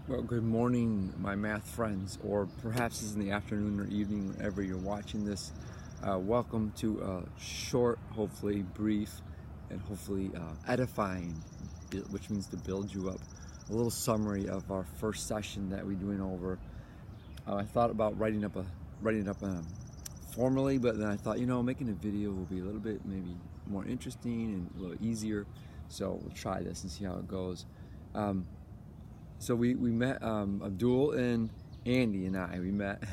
Well, good morning, my math friends, or perhaps it's in the afternoon or evening, whenever you're watching this. Welcome to a short, hopefully brief, and hopefully edifying, which means to build you up, a little summary of our first session that we're doing over. I thought about writing it up formally, but then I thought, making a video will be a little bit maybe more interesting and a little easier. So we'll try this and see how it goes. So we met, Abdul and Andy and I, we met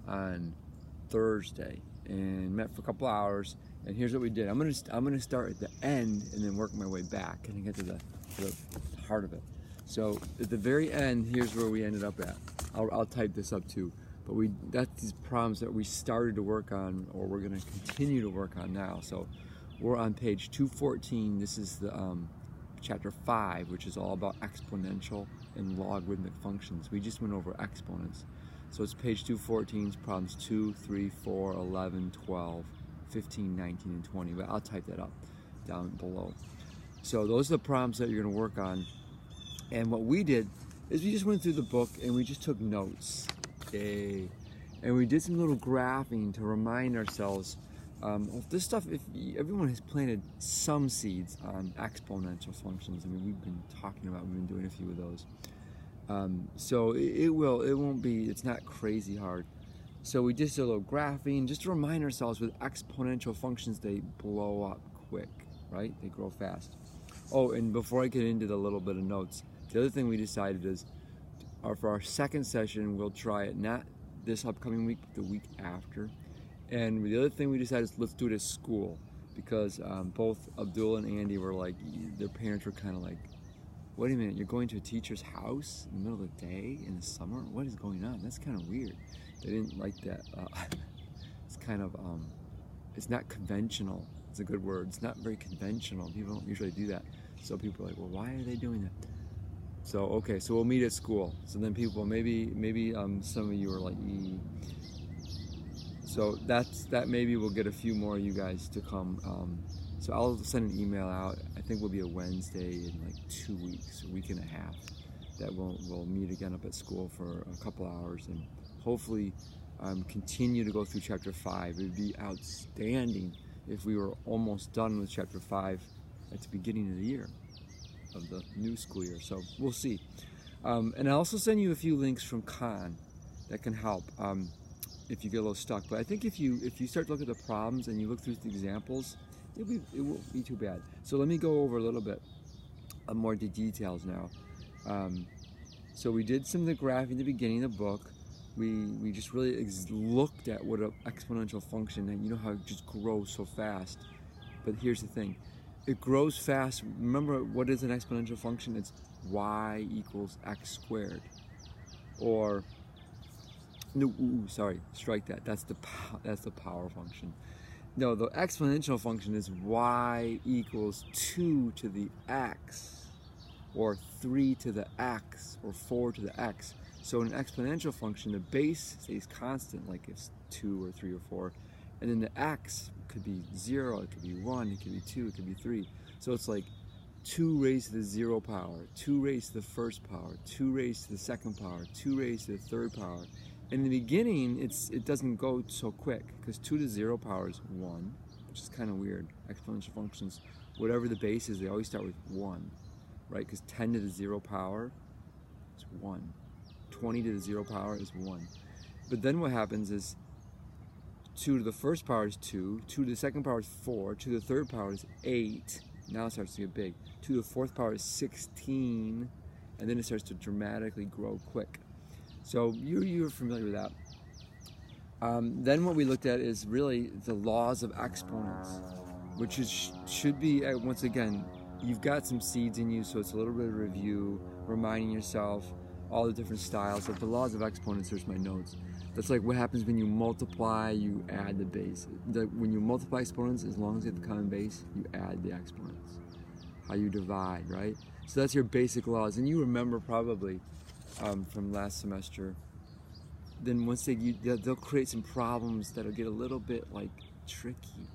on Thursday and met for a couple hours, and here's what we did. I'm gonna start at the end and then work my way back and get to the heart of it. So at the very end, here's where we ended up at. I'll type this up too, but that's these problems that we started to work on, or we're gonna continue to work on now. So we're on page 214. This is the chapter 5, which is all about exponential and logarithmic functions. We just went over exponents. So it's page 214, problems 2, 3, 4, 11, 12, 15, 19, and 20. But I'll type that up down below. So those are the problems that you're going to work on. And what we did is we just went through the book and we just took notes. And we did some little graphing to remind ourselves of this stuff. If everyone has planted some seeds on exponential functions, I mean, we've been doing a few of those. So it's not crazy hard. So we just did a little graphing just to remind ourselves with exponential functions, they blow up quick, right? They grow fast. Oh, and before I get into the little bit of notes, the other thing we decided is for our second session, we'll try it not this upcoming week, but the week after. And the other thing we decided is let's do it at school, because both Abdul and Andy were like, their parents were kind of like, wait a minute, you're going to a teacher's house in the middle of the day in the summer? What is going on? That's kind of weird. They didn't like that. It's kind of, it's not conventional. It's a good word. It's not very conventional. People don't usually do that. So people are like, well, why are they doing that? So, okay, so we'll meet at school. So then people, maybe some of you are like, So that maybe we'll get a few more of you guys to come. So I'll send an email out. I think we'll be a Wednesday in like 2 weeks, a week and a half, that we'll meet again up at school for a couple hours and hopefully continue to go through chapter 5. It would be outstanding if we were almost done with chapter 5 at the beginning of the year, of the new school year. So we'll see. And I'll also send you a few links from Khan that can help. If you get a little stuck. But I think if you start to look at the problems and you look through the examples, it won't be too bad. So let me go over a little bit more the details now. So we did some of the graphing at the beginning of the book. We just really looked at what an exponential function, and you know how it just grows so fast. But here's the thing. It grows fast. Remember, what is an exponential function? It's y equals x squared. Or no, sorry, strike that. That's the power function. No, the exponential function is y equals 2 to the x, or 3 to the x, or 4 to the x. So in an exponential function, the base stays constant, like it's 2 or 3 or 4, and then the x could be 0, it could be 1, it could be 2, it could be 3. So it's like 2 raised to the 0 power, 2 raised to the first power, 2 raised to the second power, 2 raised to the third power. In the beginning, it doesn't go so quick, because 2 to the 0 power is 1, which is kind of weird. Exponential functions, whatever the base is, they always start with 1, right? Because 10 to the 0 power is 1. 20 to the 0 power is 1. But then what happens is 2 to the first power is 2, 2 to the second power is 4, 2 to the third power is 8. Now it starts to get big. 2 to the fourth power is 16, and then it starts to dramatically grow quick. So you're familiar with that. Then what we looked at is really the laws of exponents, which should be, once again, you've got some seeds in you, so it's a little bit of review, reminding yourself all the different styles. Like the laws of exponents, there's my notes. That's like what happens when you multiply, you add the base. When you multiply exponents, as long as you have the common base, you add the exponents. How you divide, right? So that's your basic laws. And you remember probably from last semester. Then once they'll create some problems that'll get a little bit like tricky,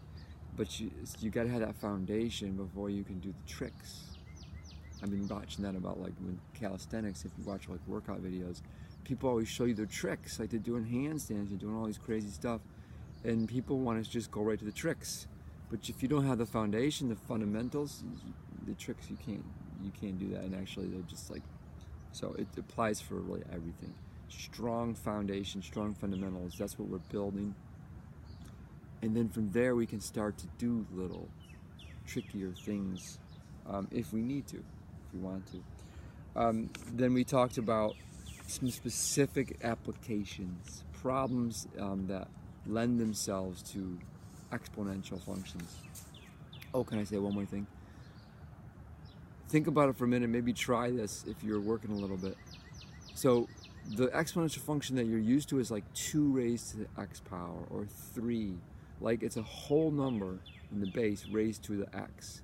but you got to have that foundation before you can do the tricks. I've been watching that about like with calisthenics. If you watch like workout videos, people always show you their tricks, like they're doing handstands and doing all these crazy stuff, and people want to just go right to the tricks. But if you don't have the foundation, the fundamentals, the tricks, you can't do that. And actually, they're just like, so it applies for really everything. Strong foundation, strong fundamentals. That's what we're building. And then from there, we can start to do little trickier things if we need to, if we want to. Then we talked about some specific applications, problems that lend themselves to exponential functions. Oh, can I say one more thing? Think about it for a minute, maybe try this if you're working a little bit. So the exponential function that you're used to is like 2 raised to the x power, or 3. Like it's a whole number in the base raised to the x.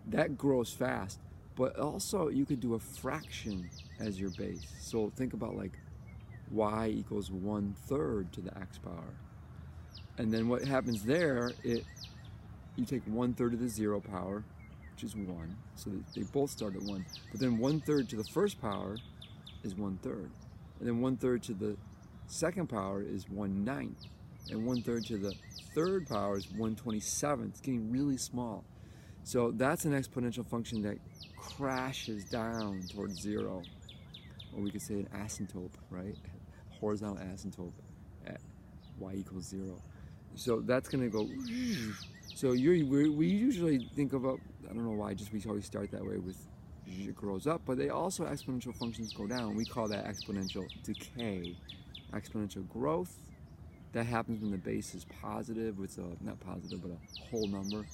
That grows fast, but also you could do a fraction as your base. So think about like y equals 1/3 to the x power. And then what happens there, you take 1/3 of the 0 power, which is 1, so they both start at 1. But then 1/3 to the first power is 1/3. And then 1/3 to the second power is 1/9. And 1/3 to the third power is 1/27. It's getting really small. So that's an exponential function that crashes down towards 0. Or we could say an asymptote, right? Horizontal asymptote at y equals 0. So that's going to go. So we usually think about, I don't know why, just we always start that way with it grows up, but they also exponential functions go down. We call that exponential decay. Exponential growth, that happens when the base is positive, with not positive, but a whole number,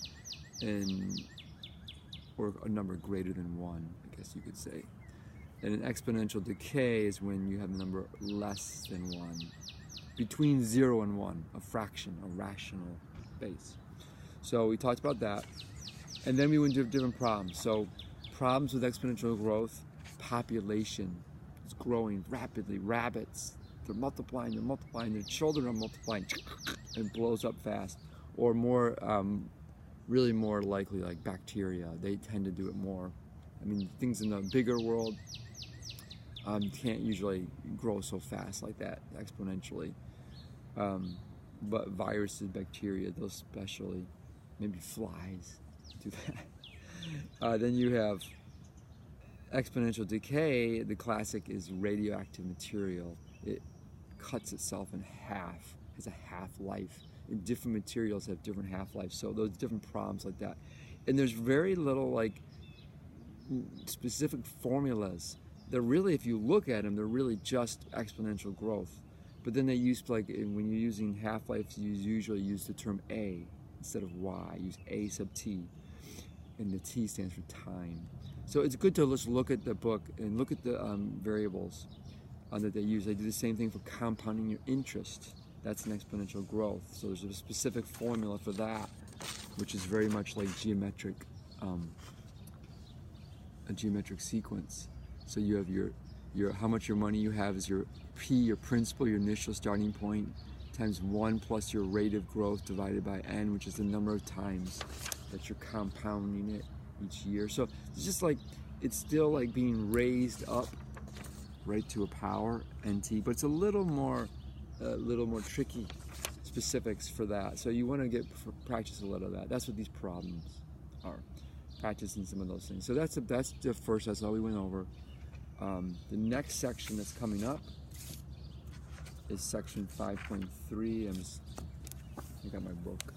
or a number greater than 1, I guess you could say. And an exponential decay is when you have a number less than 1. Between 0 and 1, a fraction, a rational base. So we talked about that. And then we went to different problems. So problems with exponential growth, population is growing rapidly. Rabbits, they're multiplying, their children are multiplying, and it blows up fast. Or more, really more likely like bacteria, they tend to do it more. I mean, things in the bigger world can't usually grow so fast like that, exponentially. But viruses, bacteria, those especially, maybe flies do that. Then you have exponential decay. The classic is radioactive material. It cuts itself in half, has a half-life. And different materials have different half-lives, so those different problems like that. And there's very little like specific formulas. They're really, if you look at them, they're really just exponential growth. But then they use, like, when you're using half-lives, you usually use the term A instead of Y. Use A sub T, and the T stands for time. So it's good to just look at the book and look at the variables that they use. They do the same thing for compounding your interest. That's an exponential growth. So there's a specific formula for that, which is very much like geometric, a geometric sequence. So you have your how much your money you have is your P, your principal, your initial starting point, times 1 plus your rate of growth divided by N, which is the number of times that you're compounding it each year. So it's just like, it's still like being raised up right to a power, NT, but it's a little more tricky specifics for that. So you want to practice a little of that. That's what these problems are, practicing some of those things. So that's the first, that's all we went over. The next section that's coming up is section 5.3. I got my book.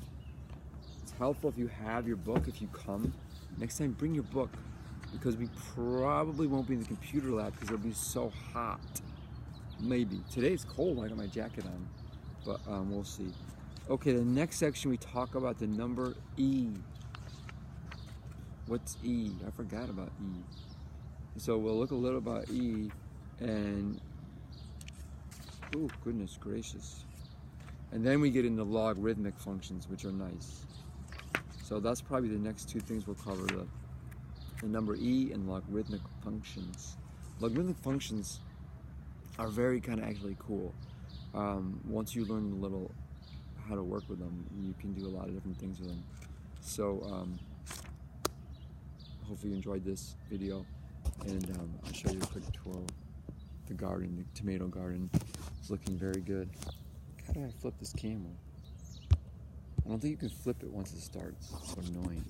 It's helpful if you have your book. If you come next time, bring your book, because we probably won't be in the computer lab because it'll be so hot. Maybe today it's cold. I got my jacket on, but we'll see. Okay, the next section we talk about the number E. What's E? I forgot about E. So we'll look a little about E, and oh goodness gracious. And then we get into logarithmic functions, which are nice. So that's probably the next two things we'll cover, the number E and logarithmic functions. Logarithmic functions are very kind of actually cool. Once you learn a little how to work with them, you can do a lot of different things with them. So hopefully you enjoyed this video. and I'll show you a quick tour of the garden. The tomato garden is looking very good. How do I flip this camera? I don't think you can flip it once it starts. It's so annoying.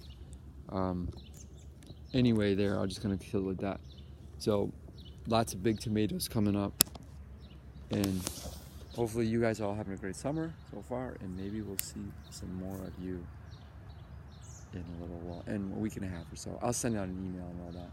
Anyway, there, I'm just gonna kill it with that. So, lots of big tomatoes coming up, and hopefully you guys are all having a great summer so far, and maybe we'll see some more of you in a little while, in a week and a half or so. I'll send out an email and all that.